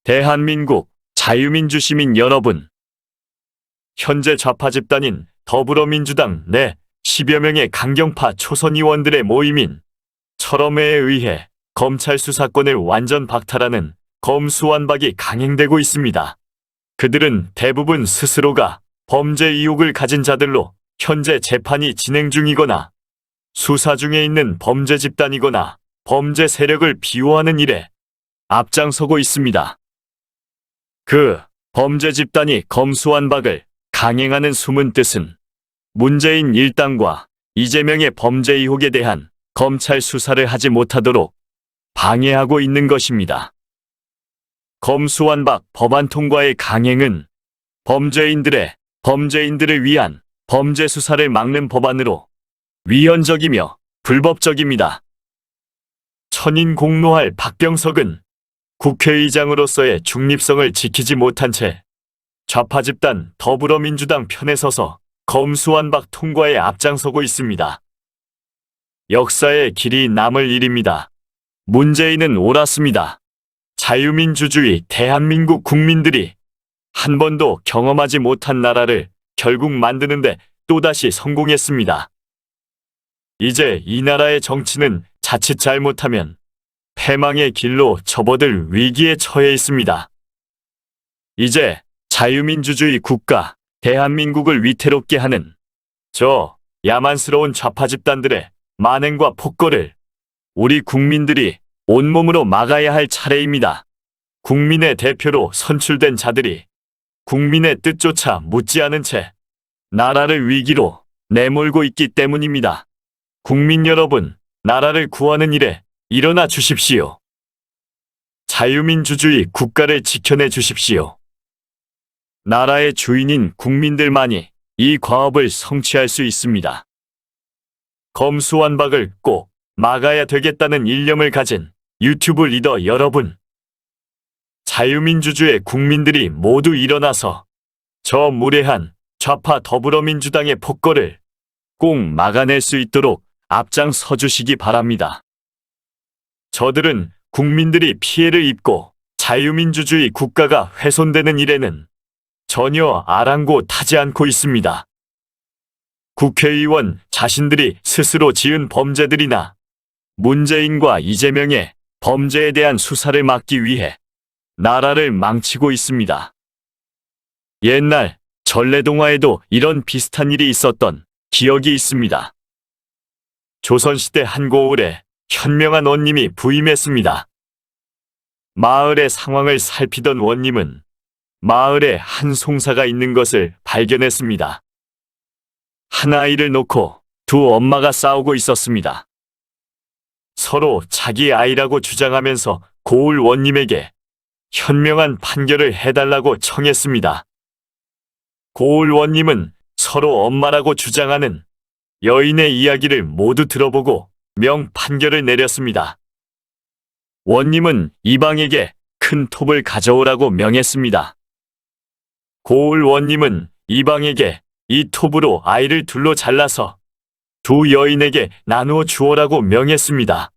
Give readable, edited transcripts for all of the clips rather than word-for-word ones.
대한민국 자유민주 시민 여러분, 현재 좌파 집단인 더불어민주당 내 10여 명의 강경파 초선 의원들의 모임인 철험회에 의해 검찰 수사권을 완전 박탈하는 검수완박이 강행되고 있습니다. 그들은 대부분 스스로가 범죄 의혹을 가진 자들로 현재 재판이 진행 중이거나 수사 중에 있는 범죄 집단이거나 범죄 세력을 비호하는 일에 앞장서고 있습니다. 그 범죄 집단이 검수완박을 강행하는 숨은 뜻은 문재인 일당과 이재명의 범죄 의혹에 대한 검찰 수사를 하지 못하도록 방해하고 있는 것입니다. 검수완박 법안 통과의 강행은 범죄인들을 위한 범죄 수사를 막는 법안으로 위헌적이며 불법적입니다. 천인 공노할 박병석은 국회의장으로서의 중립성을 지키지 못한 채 좌파 집단 더불어민주당 편에 서서 검수완박 통과에 앞장서고 있습니다. 역사의 길이 남을 일입니다. 문재인은 옳았습니다. 자유민주주의 대한민국 국민들이 한 번도 경험하지 못한 나라를 결국 만드는데 또다시 성공했습니다. 이제 이 나라의 정치는 자칫 잘못하면 패망의 길로 접어들 위기에 처해 있습니다. 이제 자유민주주의 국가 대한민국을 위태롭게 하는 저 야만스러운 좌파 집단들의 만행과 폭거를 우리 국민들이 온몸으로 막아야 할 차례입니다. 국민의 대표로 선출된 자들이 국민의 뜻조차 묻지 않은 채 나라를 위기로 내몰고 있기 때문입니다. 국민 여러분, 나라를 구하는 일에 일어나 주십시오. 자유민주주의 국가를 지켜내 주십시오. 나라의 주인인 국민들만이 이 과업을 성취할 수 있습니다. 검수완박을 꼭 막아야 되겠다는 일념을 가진 유튜브 리더 여러분, 자유민주주의 국민들이 모두 일어나서 저 무례한 좌파 더불어민주당의 폭거를 꼭 막아낼 수 있도록 앞장서 주시기 바랍니다. 저들은 국민들이 피해를 입고 자유민주주의 국가가 훼손되는 일에는 전혀 아랑곳하지 않고 있습니다. 국회의원 자신들이 스스로 지은 범죄들이나 문재인과 이재명의 범죄에 대한 수사를 막기 위해 나라를 망치고 있습니다. 옛날 전래동화에도 이런 비슷한 일이 있었던 기억이 있습니다. 조선시대 한 고을에 현명한 원님이 부임했습니다. 마을의 상황을 살피던 원님은 마을에 한 송사가 있는 것을 발견했습니다. 한 아이를 놓고 두 엄마가 싸우고 있었습니다. 서로 자기 아이라고 주장하면서 고을 원님에게 현명한 판결을 해달라고 청했습니다. 고을 원님은 서로 엄마라고 주장하는 여인의 이야기를 모두 들어보고 명판결을 내렸습니다. 원님은 이방에게 큰 톱을 가져오라고 명했습니다. 고을 원님은 이방에게 이 톱으로 아이를 둘로 잘라서 두 여인에게 나누어 주어라고 명했습니다.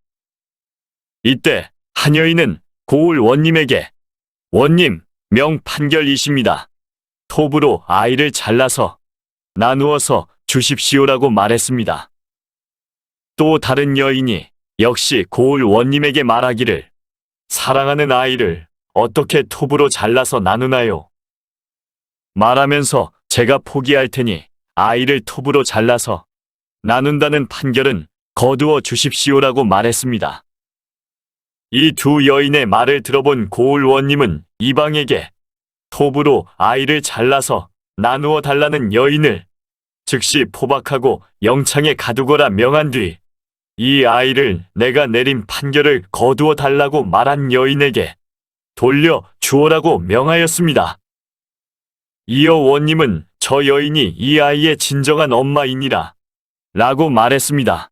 이때 한 여인은 고을 원님에게 원님, 명판결이십니다. 톱으로 아이를 잘라서 나누어서 주십시오라고 말했습니다. 또 다른 여인이 역시 고을 원님에게 말하기를 사랑하는 아이를 어떻게 톱으로 잘라서 나누나요? 말하면서 제가 포기할 테니 아이를 톱으로 잘라서 나눈다는 판결은 거두어 주십시오라고 말했습니다. 이 두 여인의 말을 들어본 고을 원님은 이방에게 톱으로 아이를 잘라서 나누어 달라는 여인을 즉시 포박하고 영창에 가두거라 명한 뒤 이 아이를 내가 내린 판결을 거두어 달라고 말한 여인에게 돌려 주어라고 명하였습니다. 이어 원님은 저 여인이 이 아이의 진정한 엄마이니라 라고 말했습니다.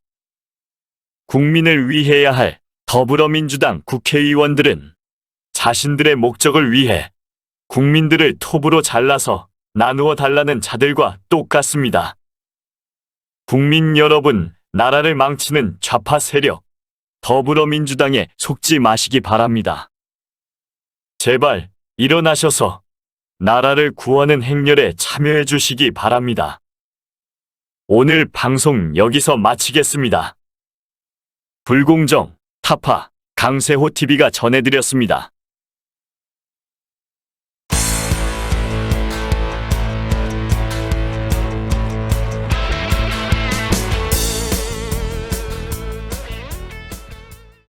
국민을 위해야 할 더불어민주당 국회의원들은 자신들의 목적을 위해 국민들을 톱으로 잘라서 나누어 달라는 자들과 똑같습니다. 국민 여러분, 나라를 망치는 좌파 세력, 더불어민주당에 속지 마시기 바랍니다. 제발 일어나셔서 나라를 구하는 행렬에 참여해 주시기 바랍니다. 오늘 방송 여기서 마치겠습니다. 불공정, 타파, 강세호 TV가 전해드렸습니다.